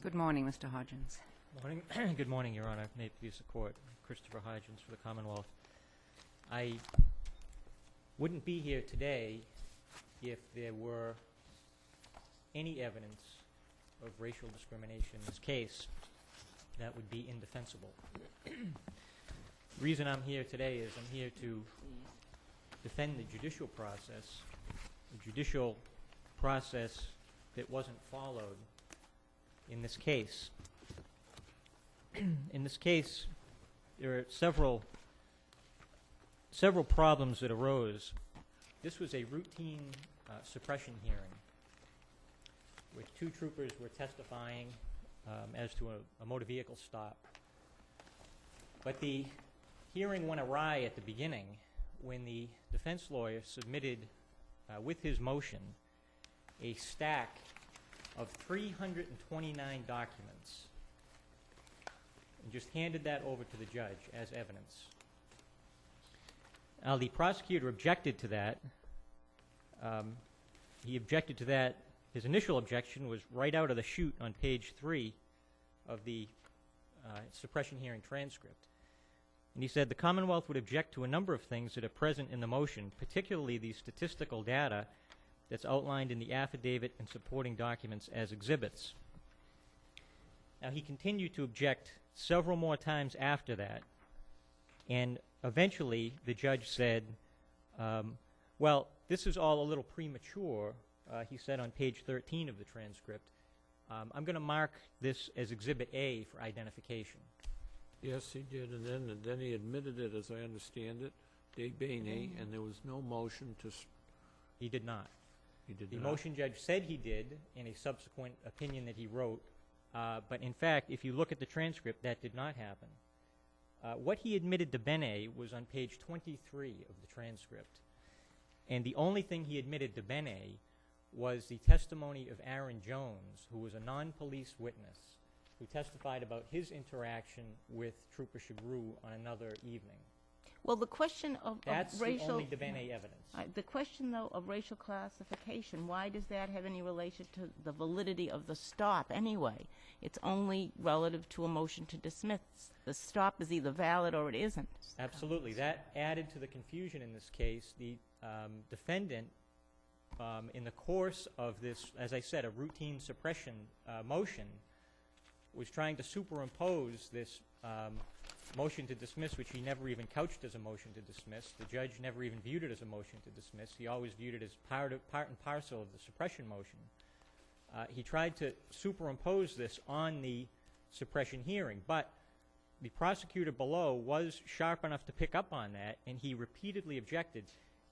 Good morning, Mr. Hodgins. Morning. Good morning, Your Honor. May it please the Court. Christopher Hodgins for the Commonwealth. I wouldn't be here today if there were any evidence of racial discrimination in this case. That would be indefensible. The reason I'm here today is I'm here to defend the judicial process that wasn't followed in this case. In this case, there are several problems that arose. This was a routine suppression hearing, which two troopers were testifying as to a motor vehicle stop. But the hearing went awry at the beginning when the defense lawyer submitted, with his motion, a stack of 329 documents and just handed that over to the judge as evidence. Now, the prosecutor objected to that. He objected to that. His initial objection was right out of the chute on page 3 of the suppression hearing transcript. And he said, the Commonwealth would object to a number of things that are present in the motion, particularly the statistical data that's outlined in the affidavit and supporting documents as exhibits. Now, he continued to object several more times after that, and eventually the judge said, well, this is all a little premature, he said on page 13 of the transcript. I'm going to mark this as Exhibit A for identification. Yes, he did, and then he admitted it, as I understand it, de bene, and there was no motion to... He did not. He did The not. motion judge said he did in a subsequent opinion that he wrote, but in fact, if you look at the transcript, that did not happen. What he admitted to Bene was on page 23 of the transcript, and the only thing he admitted to Bene was the testimony of Aaron Jones, who was a non-police witness, who testified about his interaction with Trooper Shagru on another evening. Well, the question of That's racial... the only de Bene evidence. The question, though, of racial classification, why does that have any relation to the validity of the stop anyway? It's only relative to a motion to dismiss. The stop is either valid or it isn't. Absolutely. That added to the confusion in this case. The defendant, in the course of this, as I said, a routine suppression motion, was trying to superimpose this motion to dismiss, which he never even couched as a motion to dismiss. The judge never even viewed it as a motion to dismiss. He always viewed it as part and parcel of the suppression motion. He tried to superimpose this on the suppression hearing, but the prosecutor below was sharp enough to pick up on that, and he repeatedly objected.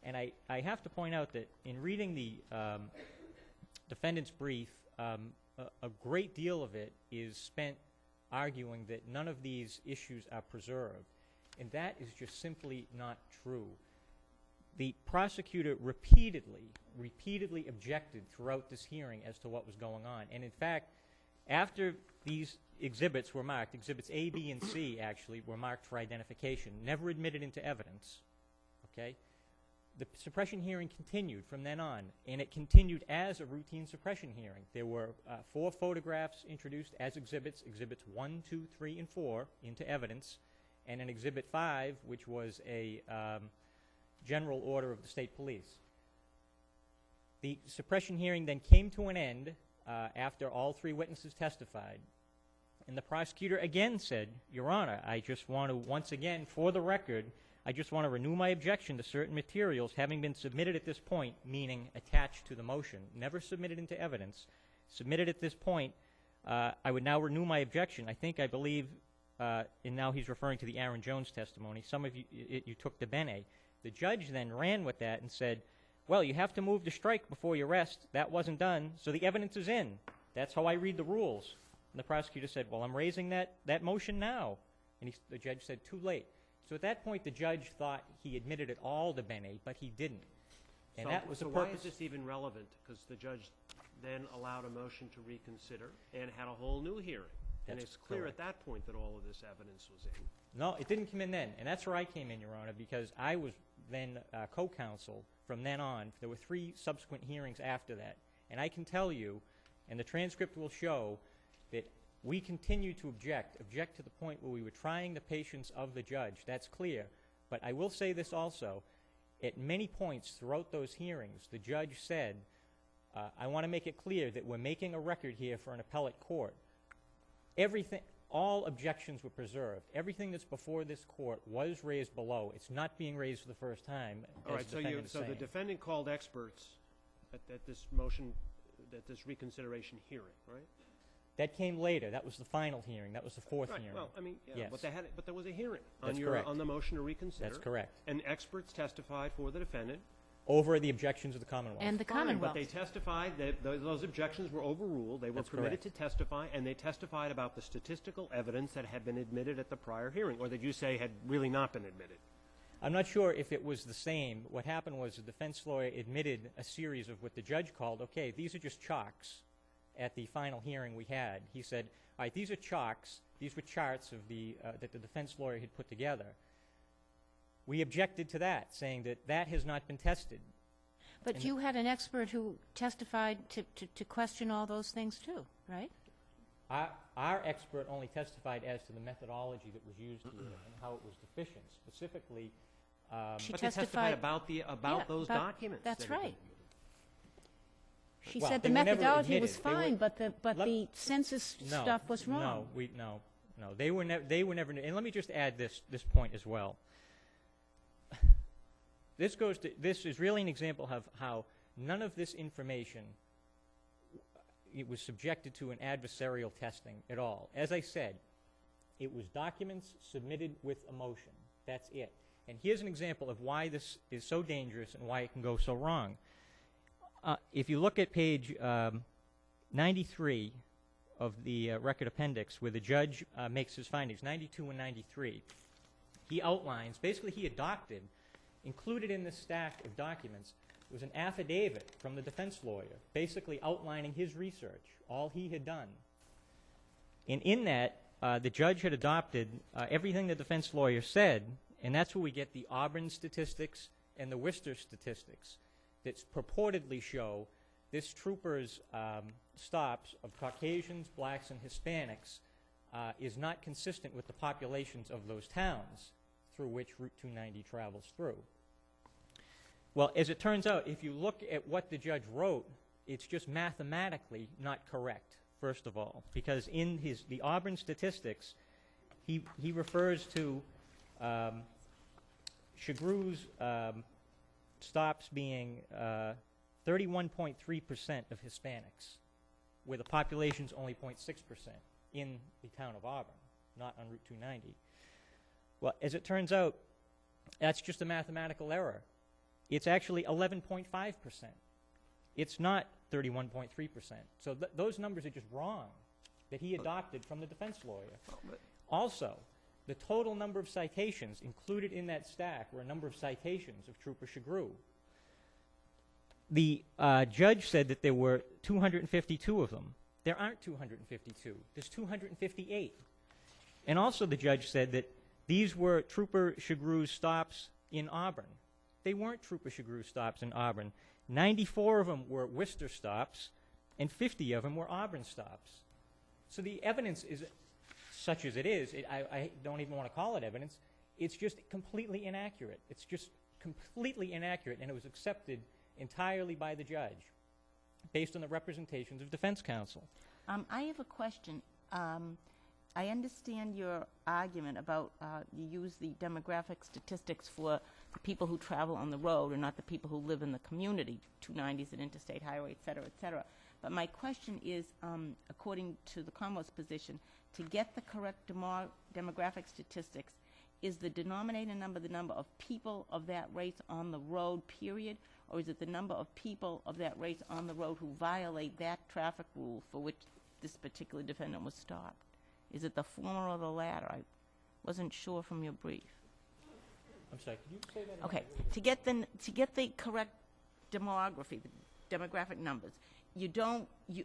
And I have to point out that in reading the defendant's brief, a great deal of it is spent arguing that none of these issues are preserved, and that is just simply not true. The prosecutor repeatedly objected throughout this hearing as to what was going on, and in fact, after these exhibits were marked, exhibits A, B, and C actually were marked for identification, never admitted into evidence, okay? The suppression hearing continued from then on, and it continued as a routine suppression hearing. There were 4 photographs introduced as exhibits, exhibits 1, 2, 3, and 4 into evidence, and an exhibit 5, which was a general order of the state police. The suppression hearing then came to an end after all 3 witnesses testified, and the prosecutor again said, Your Honor, I just want to, once again, for the record, I just want to renew my objection to certain materials having been submitted at this point, meaning attached to the motion, never submitted into evidence, submitted at this point. I would now renew my objection. I believe, and now he's referring to the Aaron Jones testimony. Some of you took the Bene. The judge then ran with that and said, well, you have to move to strike before you rest. That wasn't done, so the evidence is in. That's how I read the rules. And the prosecutor said, well, I'm raising that motion now. And the judge said, too late. So at that point, the judge thought he admitted it all to Bene, but he didn't. And that was the purpose. Why is this even relevant? Because the judge then allowed a motion to reconsider and had a whole new hearing. And it's clear at that point that all of this evidence was in. No, it didn't come in then. And that's where I came in, Your Honor, because I was then co-counsel from then on. There were 3 subsequent hearings after that. And I can tell you, and the transcript will show, that We continue to object to the point where we were trying the patience of the judge. That's clear. But I will say this also. At many points throughout those hearings, the judge said, I want to make it clear that we're making a record here for an appellate court. All objections were preserved. Everything that's before this court was raised below. It's not being raised for the first time. All right, so the defendant called experts at this motion, at this reconsideration hearing, right? That came later. That was the final hearing. That was the fourth Right, hearing. well, I mean, yeah, Yes. but there was a hearing That's correct. on the motion to reconsider. That's correct. And experts testified for the defendant. Over the objections of the Commonwealth. And the Fine, Commonwealth. but they testified that those objections were overruled. They were That's permitted correct. to testify, and they testified about the statistical evidence that had been admitted at the prior hearing, or that you say had really not been admitted. I'm not sure if it was the same. What happened was the defense lawyer admitted a series of what the judge called, okay, these are just chalks. At the final hearing we had, he said, all right, these are chalks. These were charts of that the defense lawyer had put together. We objected to that, saying that that has not been tested. But you had an expert who testified to question all those things too, right? Our expert only testified as to the methodology that was used here and how it was deficient. Specifically, She But they testified about Yeah, those about- documents. that's that had been right. admitted. She Well, said they the were never methodology was admitted. They were- fine, but Let- the census no, stuff was wrong. No. They were never. And let me just add this point as well. This is really an example of how none of this information it was subjected to an adversarial testing at all. As I said, it was documents submitted with a motion. That's it. And here's an example of why this is so dangerous and why it can go so wrong. If you look at page 93 of the record appendix, where the judge makes his findings, 92 and 93, he outlines, basically he adopted, included in this stack of documents, was an affidavit from the defense lawyer, basically outlining his research, all he had done. And in that, the judge had adopted everything the defense lawyer said, and that's where we get the Auburn statistics and the Worcester statistics that purportedly show this trooper's stops of Caucasians, blacks, and Hispanics is not consistent with the populations of those towns through which Route 290 travels through. Well, as it turns out, if you look at what the judge wrote, it's just mathematically not correct, first of all, because in the Auburn statistics, he refers to Chagru's stops being 31.3% of Hispanics, where the population's only 0.6% in the town of Auburn, not on Route 290. Well, as it turns out, that's just a mathematical error. It's actually 11.5%. It's not 31.3%. So those numbers are just wrong that he adopted from the defense lawyer. Also, the total number of citations included in that stack were a number of citations of Trooper Chagru. The judge said that there were 252 of them. There aren't 252. There's 258. And also the judge said that these were Trooper Chagru's stops in Auburn. They weren't Trooper Chagru stops in Auburn. 94 of them were Worcester stops, and 50 of them were Auburn stops. So the evidence is such as it is. I don't even want to call it evidence. It's just completely inaccurate. It's just completely inaccurate, and it was accepted entirely by the judge based on the representations of defense counsel. I have a question. I understand your argument about you use the demographic statistics for the people who travel on the road and not the people who live in the community, 290s and interstate highway, et cetera, et cetera. But my question is, according to the Commonwealth's position, to get the correct demographic statistics, is the denominator number the number of people of that race on the road, period? Or is it the number of people of that race on the road who violate that traffic rule for which this particular defendant was stopped? Is it the former or the latter? I wasn't sure from your brief. I'm sorry, could you say that again? Okay, to get the correct demography, the demographic numbers,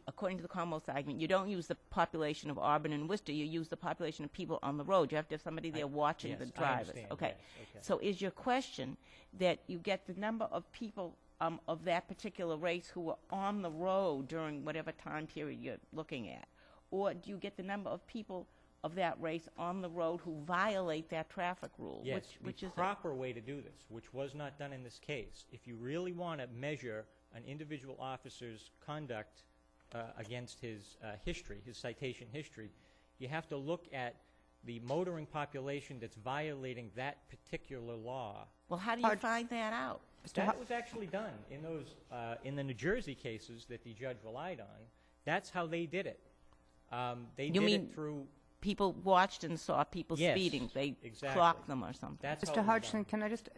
according to the Commonwealth's argument, you don't use the population of Auburn and Worcester. You use the population of people on the road. You have to have somebody there watching yes, the I drivers. understand, Okay. yes, okay. So is your question that you get the number of people of that particular race who were on the road during whatever time period you're looking at, Or do you get the number of people of that race on the road who violate that traffic rule? Yes, Which the is it? proper way to do this, which was not done in this case, if you really want to measure an individual officer's conduct against his history, his citation history, you have to look at the motoring population that's violating that particular law. Well, how do you find that out? That was actually done in those, in the New Jersey cases that the judge relied on. That's how they did it. They You did mean it through, People watched and saw people Yes, speeding. They exactly. clocked them or something. that's how Mr. it was Hodgson, done. can I just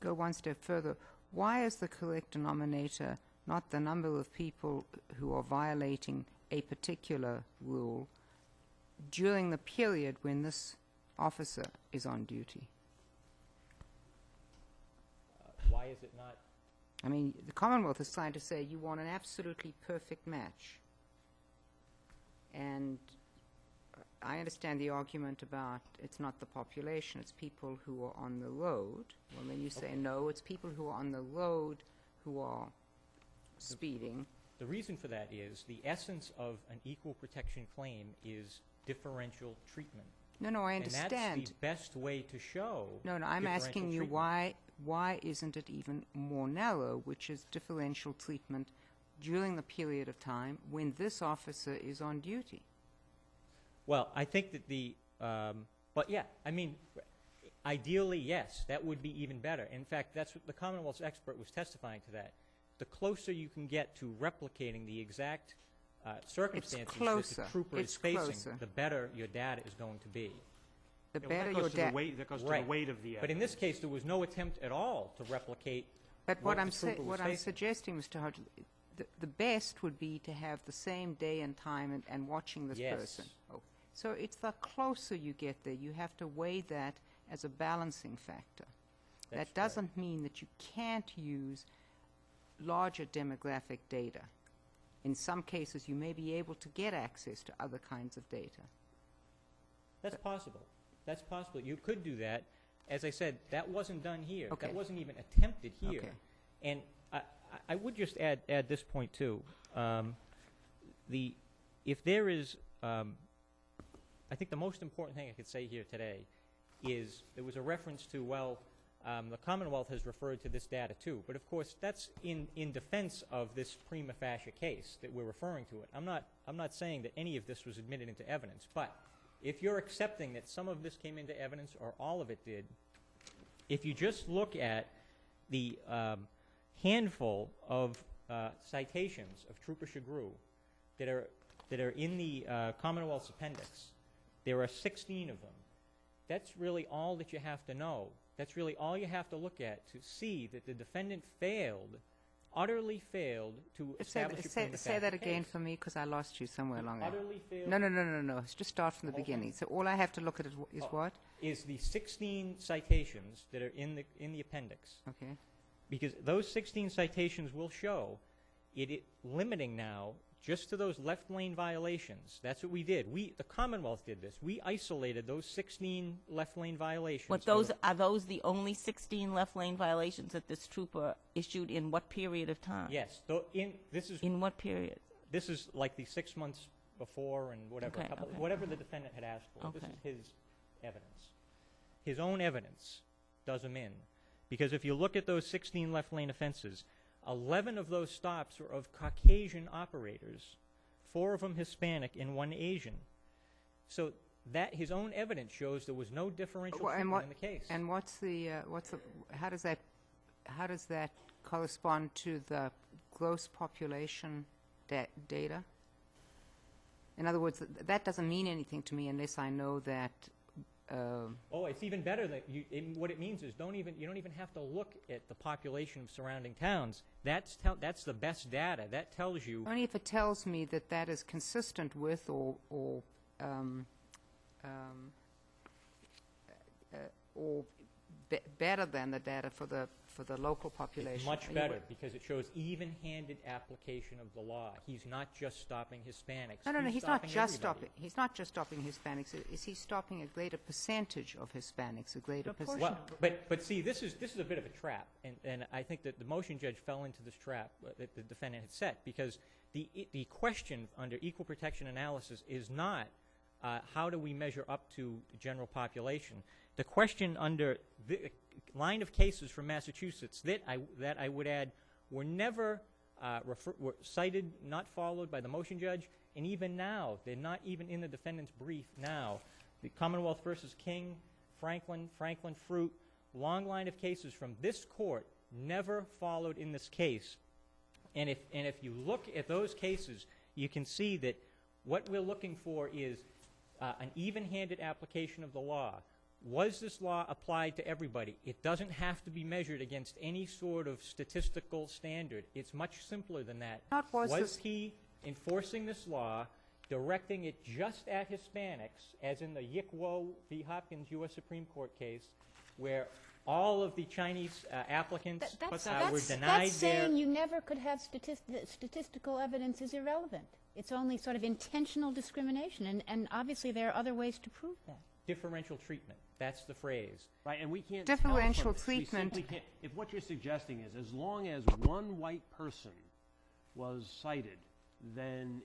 go one step further? Why is the correct denominator not the number of people who are violating a particular rule during the period when this officer is on duty? Why is it not? I mean, the Commonwealth is trying to say you want an absolutely perfect match. And I understand the argument about it's not the population, it's people who are on the road. Well, then you say, no, it's people who are on the road who are speeding. The reason for that is the essence of an equal protection claim is differential treatment. No, I And that's understand. the best way to show No, I'm asking you differential why isn't it even more narrow, which is differential treatment during the period of time when this officer is on duty? Well, I think that but yeah, I mean, ideally, yes, that would be even better. In fact, that's what the Commonwealth's expert was testifying to that. The closer you can get to replicating the exact circumstances that closer. the trooper It's is facing, closer. the better your data is going to be. The Yeah, well, better that your goes to the data. weight, that goes to Right. the weight of the But in this evidence. case, there was no attempt at all to replicate But what what the trooper was what I'm facing. suggesting, Mr. Hodgson, the best would be to have the same day and time and watching this Yes. person. Oh. So it's the closer you get there, you have to weigh that as a balancing factor. That's That correct. doesn't mean that you can't use larger demographic data. In some cases, you may be able to get access to other kinds of data. That's possible. That's possible. You could do that. As I said, that wasn't done here. Okay. That wasn't even attempted here. Okay. And I would just add this point too. If there is, I think the most important thing I could say here today is there was a reference to, well, the Commonwealth has referred to this data too. But of course, that's in defense of this prima facie case that we're referring to it. I'm not saying that any of this was admitted into evidence. But if you're accepting that some of this came into evidence or all of it did, if you just look at the handful of citations of Trooper Shagru that are in the Commonwealth's appendix, there are 16 of them. That's really all that you have to know. That's really all you have to look at to see that the defendant utterly failed to establish a prima Say that facie again case. for me, because I lost you somewhere along there. Utterly failed No. Just start from the Hold on. beginning. So all I have to look at is what? is the 16 citations that are in the appendix. Okay. Because those 16 citations will show it limiting now just to those left lane violations. That's what we did. The Commonwealth did this. We isolated those 16 left lane violations. But are those the only 16 left lane violations that this trooper issued in what period of time? Yes. In what period? This is like the 6 months before and whatever, Okay, okay. whatever the defendant had asked for. This Okay. is his evidence. His own evidence does him in. Because if you look at those 16 left lane offenses, 11 of those stops were of Caucasian operators, 4 of them Hispanic and 1 Asian. So that his own evidence shows there was no differential Well, and treatment what- in the case. And how does that correspond to the gross population data? In other words, that doesn't mean anything to me unless I know that. Oh, it's even better that what it means is you don't even have to look at the population of surrounding towns. That's the best data. That tells you Only if it tells me that that is consistent with or better than the data for for the local population. It's much Are you better because it shows even-handed application of the law. He's not just stopping Hispanics. No, he's not stopping just everybody. stopping. He's not just stopping Hispanics. Is he stopping a greater percentage of Hispanics? A greater percentage. Well, but see, this is a bit of a trap, and I think that the motion judge fell into this trap that the defendant had set, because the question under equal protection analysis is not how do we measure up to the general population. The question under the line of cases from Massachusetts that I would add were never were cited, not followed by the motion judge, and even now they're not even in the defendant's brief now. The Commonwealth versus King, Franklin Fruit, long line of cases from this court never followed in this case. And if you look at those cases, you can see that what we're looking for is an even-handed application of the law. Was this law applied to everybody? It doesn't have to be measured against any sort of statistical standard. It's much simpler than that. Was he enforcing this law, directing it just at Hispanics, as in the Yik-Wo v. Hopkins U.S. Supreme Court case, where all of the Chinese applicants were denied That's their... saying you never could have statistical evidence is irrelevant. It's only sort of intentional discrimination, and obviously there are other ways to prove that. Differential treatment. That's the phrase. Right, and we can't Differential tell from this. We treatment. simply can't. If what you're suggesting is as long as one white person was cited, then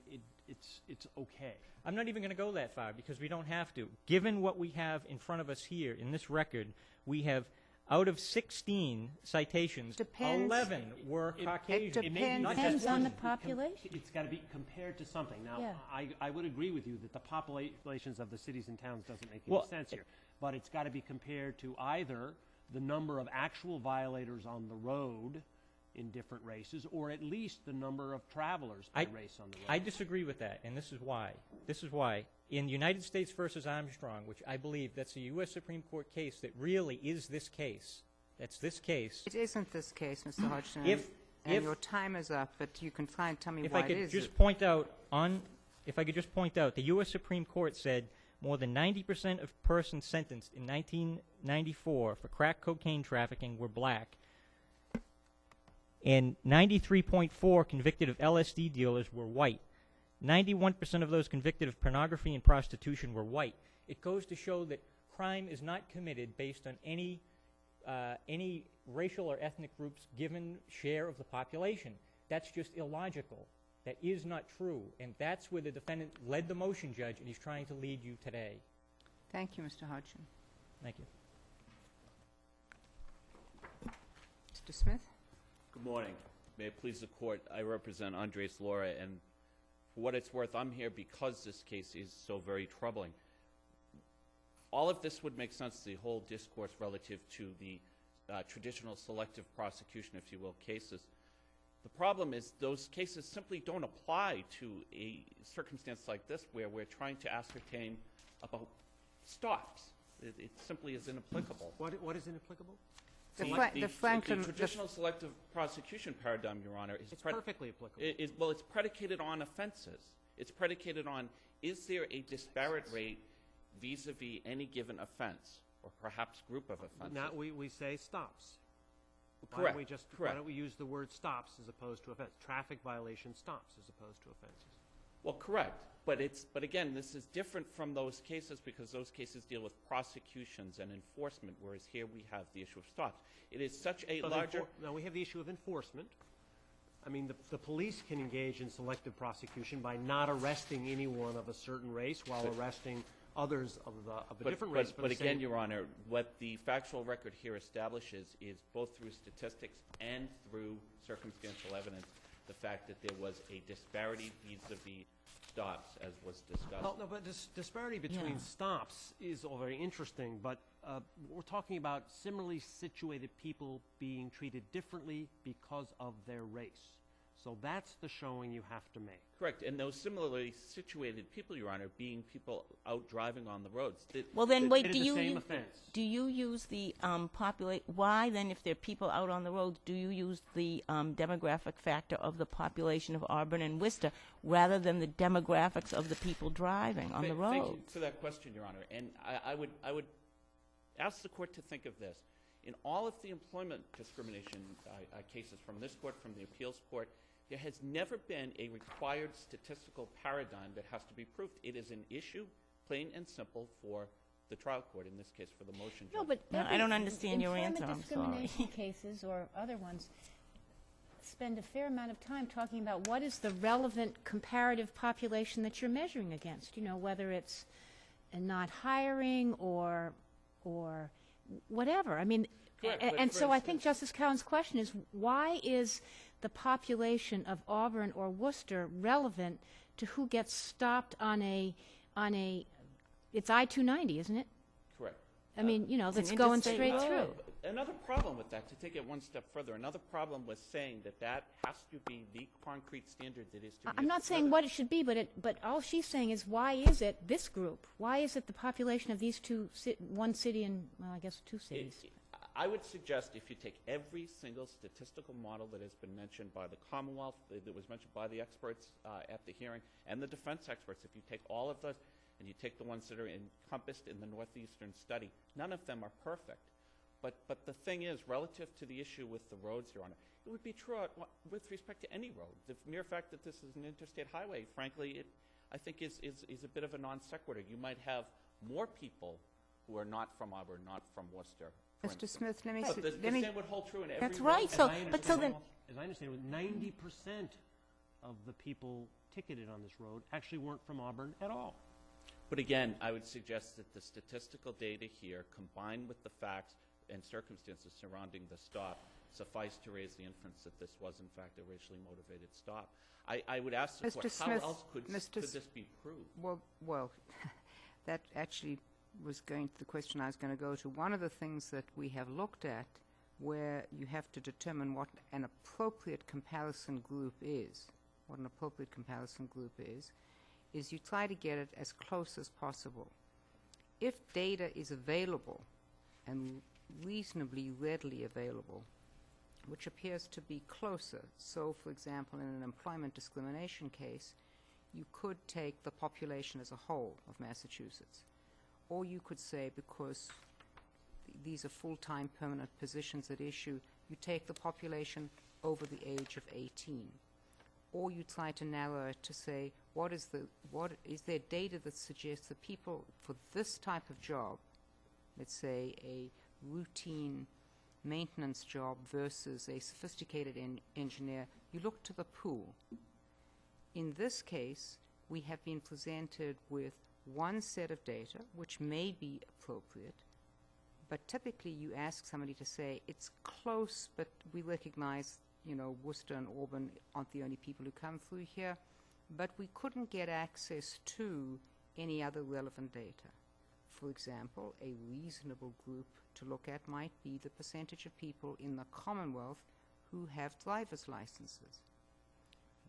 it's okay. I'm not even going to go that far because we don't have to. Given what we have in front of us here in this record, we have out of 16 citations, Depends. 11 were Caucasian. It depends. Not Depends just on one. the population. It's got to be compared to something. Now, Yeah. I would agree with you that the populations of the cities and towns doesn't make any Well, sense here. But it's got to be compared to either the number of actual violators on the road in different races, or at least the number of travelers by race on the road. I disagree with that, and this is why. This is why. In United States versus Armstrong, which I believe that's a U.S. Supreme Court case that really is this case. That's this case. It isn't this case, Mr. Hodgson. If your time is up, but you can try and tell me If why I it could is. just point out the U.S. Supreme Court said more than 90% of persons sentenced in 1994 for crack cocaine trafficking were black, and 93.4 convicted of LSD dealers were white. 91% of those convicted of pornography and prostitution were white. It goes to show that crime is not committed based on any racial or ethnic group's given share of the population. That's just illogical. That is not true, and that's where the defendant led the motion judge, and he's trying to lead you today. Thank you, Mr. Hodgson. Thank you. Mr. Smith? Good morning. May it please the court, I represent Andres Lora, and for what it's worth, I'm here because this case is so very troubling. All of this would make sense, the whole discourse relative to the traditional selective prosecution, if you will, cases. The problem is those cases simply don't apply to a circumstance like this where we're trying to ascertain about stops. It simply is inapplicable. What is inapplicable? The traditional selective prosecution paradigm, Your Honor, is It's perfectly applicable. well, it's predicated on offenses. It's predicated on, is there a disparate rate vis-a-vis any given offense, or perhaps group of offenses? Now we say stops. Correct. Why don't we use the word stops as opposed to offense? Traffic violation stops as opposed to offenses. Well, correct. But again, this is different from those cases because those cases deal with prosecutions and enforcement, whereas here we have the issue of stops. It is such a larger... Now, we have the issue of enforcement. I mean, the police can engage in selective prosecution by not arresting anyone of a certain race while arresting others of a different race. But again, Your Honor, what the factual record here establishes is both through statistics and through circumstantial evidence, the fact that there was a disparity vis-a-vis stops, as was discussed. Well, no, but this disparity between stops is all very interesting, but we're talking about similarly situated people being treated differently because of their race. So that's the showing you have to make. Correct, and those similarly situated people, Your Honor, being people out driving on the roads. Well, then, wait, Committed the same offense. do you use the why then, if there are people out on the roads, do you use the demographic factor of the population of Auburn and Worcester rather than the demographics of the people driving on the roads? Thank you for that question, Your Honor. And I would ask the court to think of this. In all of the employment discrimination cases from this court, from the appeals court, there has never been a required statistical paradigm that has to be proved. It is an issue, plain and simple, for the trial court, in this case for the motion No, judge. but No, I don't understand your answer, I'm employment sorry. discrimination cases or other ones spend a fair amount of time talking about what is the relevant comparative population that you're measuring against, you know, whether it's not hiring or whatever. I mean, Correct, but and for so I think instance- Justice Cowan's question is, why is the population of Auburn or Worcester relevant to who gets stopped on a it's I-290, isn't it? Correct. I mean, you know, It's an that's going interstate straight road. through. Another problem with that, to take it one step further, another problem with saying that that has to be the concrete standard that is to be I'm not used. saying what it should be, but all she's saying is, why is it this group? Why is it the population of these one city and, well, I guess two cities? I would suggest if you take every single statistical model that has been mentioned by the Commonwealth, that was mentioned by the experts at the hearing, and the defense experts, if you take all of those and you take the ones that are encompassed in the Northeastern study, none of them are perfect. But the thing is, relative to the issue with the roads, Your Honor, it would be true with respect to any road. The mere fact that this is an interstate highway, frankly, I think is a bit of a non sequitur. You might have more people who are not from Auburn, not from Worcester. for Mr. instance. Smith, let me But see- the let me- same would hold true in every That's road. right, so, As I but so then, As I understand it, 90% of the people ticketed on this road actually weren't from Auburn at all. But again, I would suggest that the statistical data here, combined with the facts and circumstances surrounding the stop, suffice to raise the inference that this was in fact a racially motivated stop. I would ask the Mr. court, how Smith, else could Mr. S- this be proved? Well, that actually was going to the question I was going to go to. One of the things that we have looked at where you have to determine what an appropriate comparison group is, is you try to get it as close as possible. If data is available and reasonably readily available, which appears to be closer, so for example in an employment discrimination case, you could take the population as a whole of Massachusetts. Or you could say, because these are full-time permanent positions at issue, you take the population over the age of 18. Or you try to narrow it to say, what is there data that suggests that people for this type of job, let's say a routine maintenance job versus a sophisticated engineer, you look to the pool. In this case, we have been presented with one set of data, which may be appropriate, but typically you ask somebody to say, it's close, but we recognize, you know, Worcester and Auburn aren't the only people who come through here, but we couldn't get access to any other relevant data. For example, a reasonable group to look at might be the percentage of people in the Commonwealth who have driver's licenses.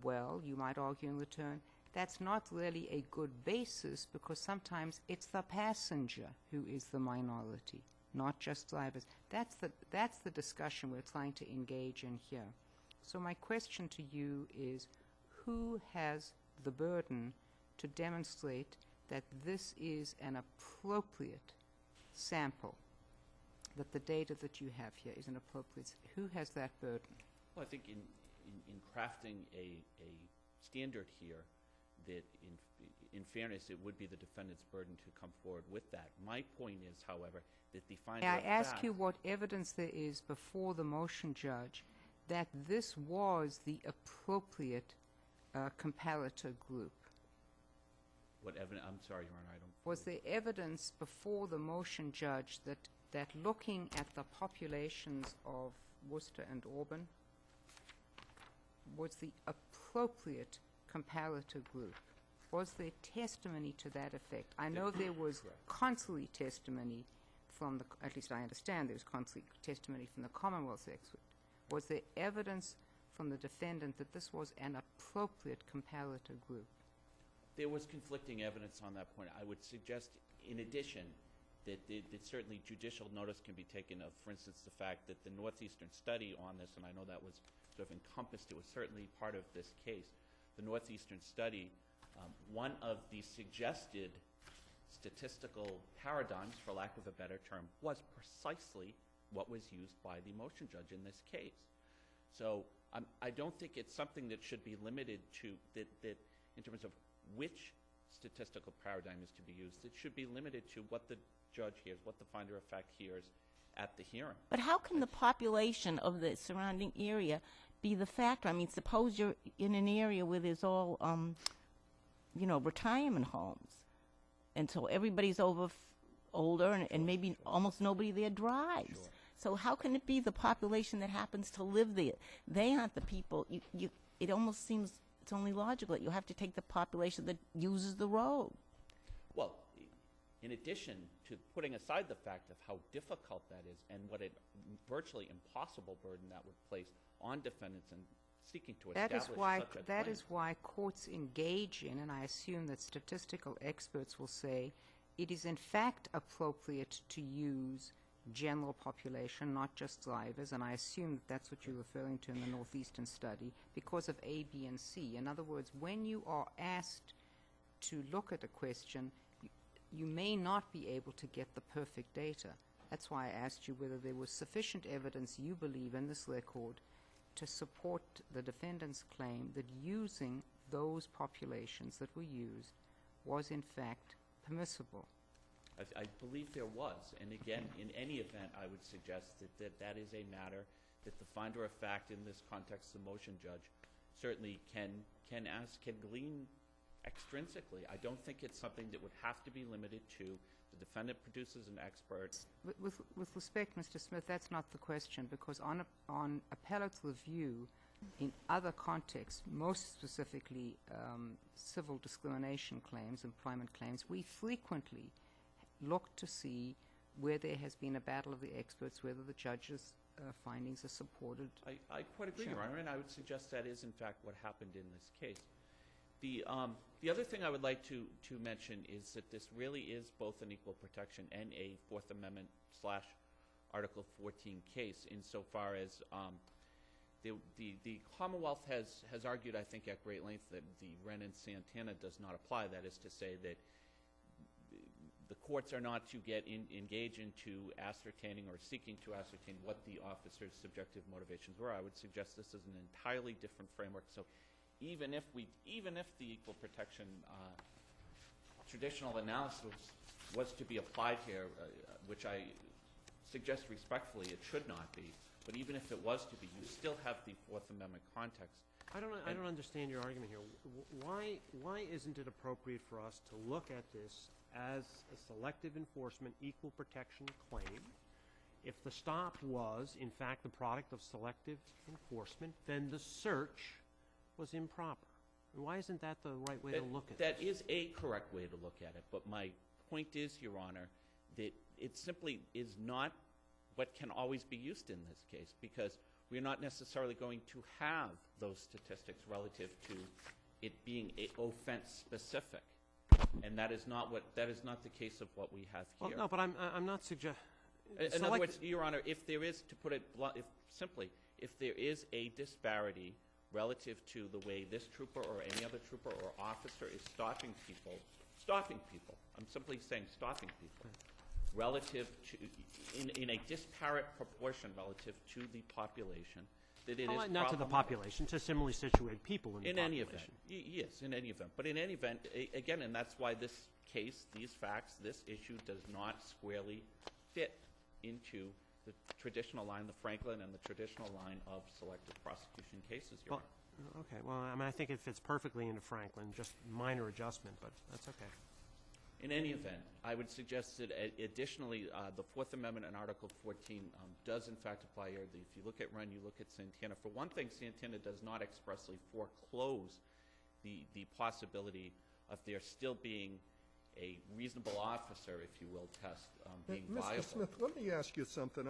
Well, you might argue in return, that's not really a good basis because sometimes it's the passenger who is the minority, not just drivers. That's the discussion we're trying to engage in here. So my question to you is, who has the burden to demonstrate that this is an appropriate sample, that the data that you have here is an appropriate, who has that burden? Well, I think in crafting a standard here, that in fairness, it would be the defendant's burden to come forward with that. My point is, however, that the finder May I of ask fact- you what evidence there is before the motion judge that this was the appropriate comparator group? What evidence? I'm sorry, Your Honor, I don't. Was there evidence before the motion judge that looking at the populations of Worcester and Auburn was the appropriate comparator group? Was there testimony to that effect? I know there was contrary testimony from at least I understand there was contrary testimony from the Commonwealth expert. Was there evidence from the defendant that this was an appropriate comparator group? There was conflicting evidence on that point. I would suggest, in addition, that certainly judicial notice can be taken of, for instance, the fact that the Northeastern study on this, and I know that was sort of encompassed, it was certainly part of this case, the Northeastern study, one of the suggested statistical paradigms, for lack of a better term, was precisely what was used by the motion judge in this case. So I don't think it's something that should be limited to, that in terms of which statistical paradigm is to be used. It should be limited to what the judge hears, what the finder of fact hears at the hearing. But how can the population of the surrounding area be the factor? I mean, suppose you're in an area where there's all, retirement homes, and so everybody's older, and maybe almost nobody there drives. Sure. So how can it be the population that happens to live there? They aren't the people. It almost seems it's only logical that you have to take the population that uses the road. Well, in addition to putting aside the fact of how difficult that is and what a virtually impossible burden that would place on defendants in seeking to establish such a claim. That is why courts engage in, and I assume that statistical experts will say, it is in fact appropriate to use general population, not just drivers, and I assume that that's what you're referring to in the Northeastern study, because of A, B, and C. In other words, when you are asked to look at a question, you may not be able to get the perfect data. That's why I asked you whether there was sufficient evidence you believe in this record to support the defendant's claim that using those populations that were used was in fact permissible. I believe there was, and again, in any event, I would suggest that is a matter that the finder of fact in this context, the motion judge, certainly can glean extrinsically. I don't think it's something that would have to be limited to the defendant produces an expert. With respect, Mr. Smith, that's not the question, because on appellate review, in other contexts, most specifically civil discrimination claims, employment claims, we frequently look to see where there has been a battle of the experts, whether the judge's findings are supported. I quite agree, Your Honor, and I would suggest that is in fact what happened in this case. The other thing I would like to mention is that this really is both an equal protection and a Fourth Amendment / Article 14 case, insofar as the Commonwealth has argued, I think, at great length that the Wren and Santana does not apply. That is to say that the courts are not to engage into ascertaining or seeking to ascertain what the officer's subjective motivations were. I would suggest this is an entirely different framework. So even if the equal protection traditional analysis was to be applied here, which I suggest respectfully it should not be, but even if it was to be, you still have the Fourth Amendment context. I don't understand your argument here. Why isn't it appropriate for us to look at this as a selective enforcement equal protection claim? If the stop was, in fact, the product of selective enforcement, then the search was improper. Why isn't that the right way to look at That this? is a correct way to look at it, but my point is, Your Honor, that it simply is not what can always be used in this case, because we're not necessarily going to have those statistics relative to it being offense specific, and that is not the case of what we have here. Well, no, but I'm not suggesting. In other words, Your Honor, if there is, to put it simply, if there is a disparity relative to the way this trooper or any other trooper or officer is stopping people, I'm simply saying stopping people, relative to, in a disparate proportion relative to the population, that it is Not to the problematic. population, to similarly situated people in the In population. any event, yes, in any event. But in any event, again, and that's why this case, these facts, this issue does not squarely fit into the traditional line, the Franklin and the traditional line of selective prosecution cases, Your Honor. Okay, well, I mean, I think it fits perfectly into Franklin, just minor adjustment, but that's okay. In any event, I would suggest that additionally, the Fourth Amendment and Article 14 does in fact apply here. If you look at Wren, you look at Santana. For one thing, Santana does not expressly foreclose the possibility of there still being a reasonable officer, if you will, test being viable. Mr. Smith, let me ask you something.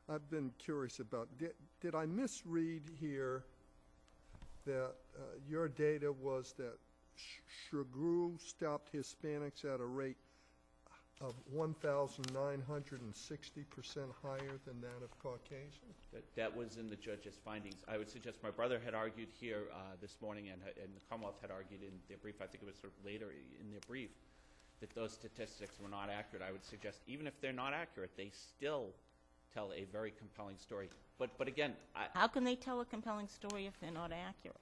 I've been curious about. Did I misread here that your data was that Shrugru stopped Hispanics at a rate of 1,960% higher than that of Caucasians? That was in the judge's findings. I would suggest my brother had argued here this morning, and the Commonwealth had argued in their brief, I think it was sort of later in their brief, that those statistics were not accurate. I would suggest even if they're not accurate, they still tell a very compelling story. But again, How can they tell a compelling story if they're not accurate?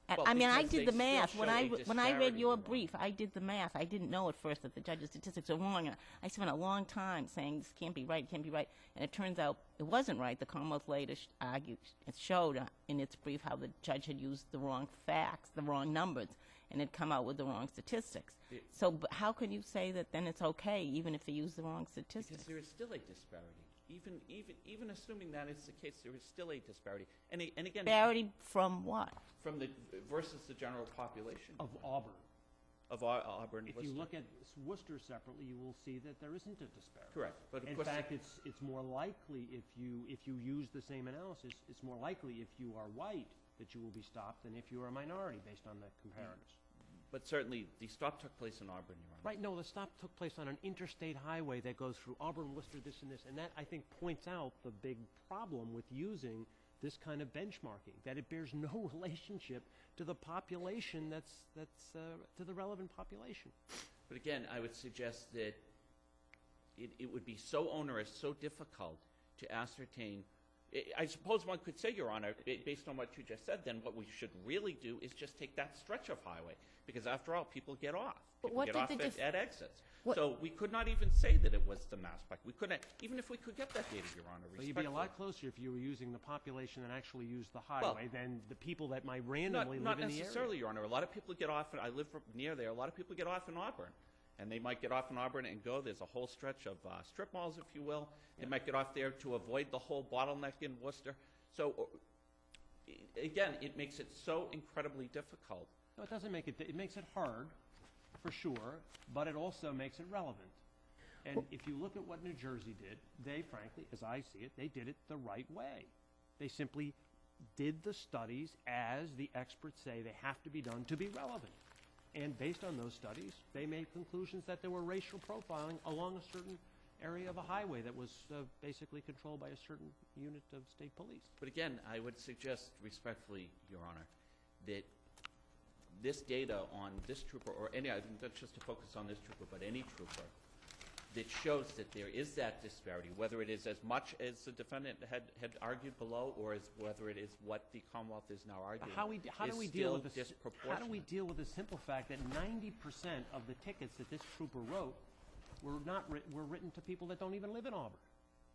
Well, I mean, I because did they the still math. When show I a when I read disparity, your Your Honor. brief, I did the math. I didn't know at first that the judge's statistics are wrong. And I spent a long time saying this can't be right, can't be right. And it turns out it wasn't right. The Commonwealth later argued, it showed in its brief how the judge had used the wrong facts, the wrong numbers, and had come out with the wrong statistics. Yeah. So but how can you say that then it's okay, even if they use the wrong statistics? because there is still a disparity. Even assuming that is the case, there is still a disparity. And again, Disparity from what? from the versus the general population Of Auburn. of Auburn. If Worcester. you look at Worcester separately, you will see that there isn't a disparity. Correct, but of In course, fact, it's more likely if you use the same analysis, it's more likely if you are white that you will be stopped than if you are a minority based on the comparators. but certainly the stop took place in Auburn, Your Honor. Right, no, the stop took place on an interstate highway that goes through Auburn, Worcester, this and this, and that, I think, points out the big problem with using this kind of benchmarking, that it bears no relationship to the population that's to the relevant population. But again, I would suggest that it would be so onerous, so difficult to ascertain. I suppose one could say, Your Honor, based on what you just said, then what we should really do is just take that stretch of highway, because after all, people get off. But People what get did off the at exits. what- So we could not even say that it was the mass spike. We couldn't, even if we could get that data, Your Honor, So you'd be a respectfully. lot closer if you were using the population that actually used the highway than the people that might randomly Not live in the area. necessarily, Your Honor. A lot of people get off, and I live near there, a lot of people get off in Auburn. And they might get off in Auburn and go, there's a whole stretch of strip malls, if you will. They might get off there to avoid the whole bottleneck in Worcester. So, again, it makes it so incredibly difficult. No, it doesn't make it makes it hard, for sure, but it also makes it relevant. And if you look at what New Jersey did, they frankly, as I see it, they did it the right way. They simply did the studies as the experts say they have to be done to be relevant. And based on those studies, they made conclusions that there were racial profiling along a certain area of a highway that was basically controlled by a certain unit of state police. But again, I would suggest respectfully, Your Honor, that this data on this trooper, or any, not just to focus on this trooper, but any trooper, that shows that there is that disparity, whether it is as much as the defendant had argued below, or as whether it is what the Commonwealth is now arguing, How do is we deal still with this? disproportionate. How do we deal with the simple fact that 90% of the tickets that this trooper wrote were were written to people that don't even live in Auburn?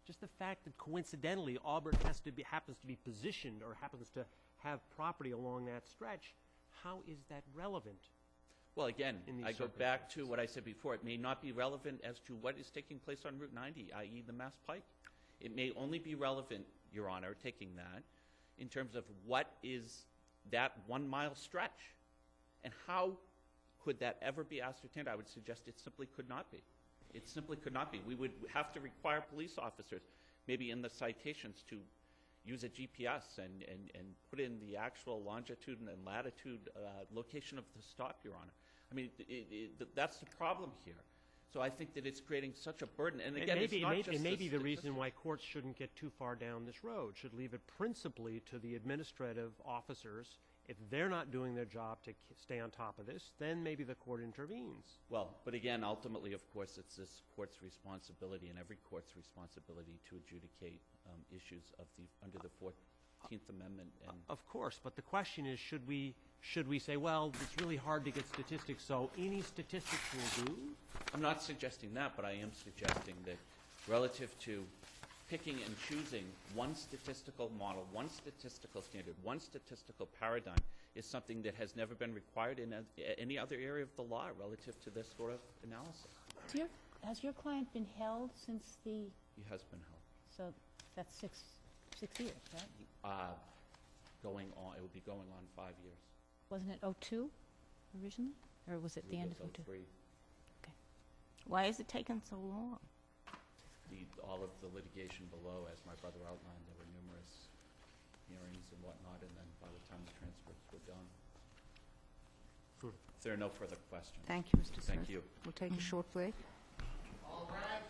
Just the fact that coincidentally Auburn happens to be positioned or happens to have property along that stretch, how is that relevant? Well, again, in these I go back to circumstances? what I said before. It may not be relevant as to what is taking place on Route 90, i.e. the Mass Pike. It may only be relevant, Your Honor, taking that, in terms of what is that 1 mile stretch. And how could that ever be ascertained? I would suggest it simply could not be. It simply could not be. We would have to require police officers, maybe in the citations, to use a GPS and put in the actual longitude and latitude location of the stop, Your Honor. I mean, that's the problem here. So I think that it's creating such a burden. And again, it's not just it may be the reason statistics. why courts shouldn't get too far down this road, should leave it principally to the administrative officers. If they're not doing their job to stay on top of this, then maybe the court intervenes. Well, but again, ultimately, of course, it's this court's responsibility and every court's responsibility to adjudicate issues of under the 14th Amendment. And Of course, but the question is, should we say, well, it's really hard to get statistics, so any statistics will do? I'm not suggesting that, but I am suggesting that relative to picking and choosing one statistical model, one statistical standard, one statistical paradigm is something that has never been required in any other area of the law relative to this sort of analysis. Has your client been held since the, He has been held. so that's six years, right? Going on, it will be going on 5 years. Wasn't it '02 originally? Or was it the end of It was '02? 03. Why is it taking so long? All of the litigation below, as my brother outlined, there were numerous hearings and whatnot, and then by the time the transcripts were done. If there are no further questions. Thank you, Mr. Smith. Thank you. We'll take a short break. All right.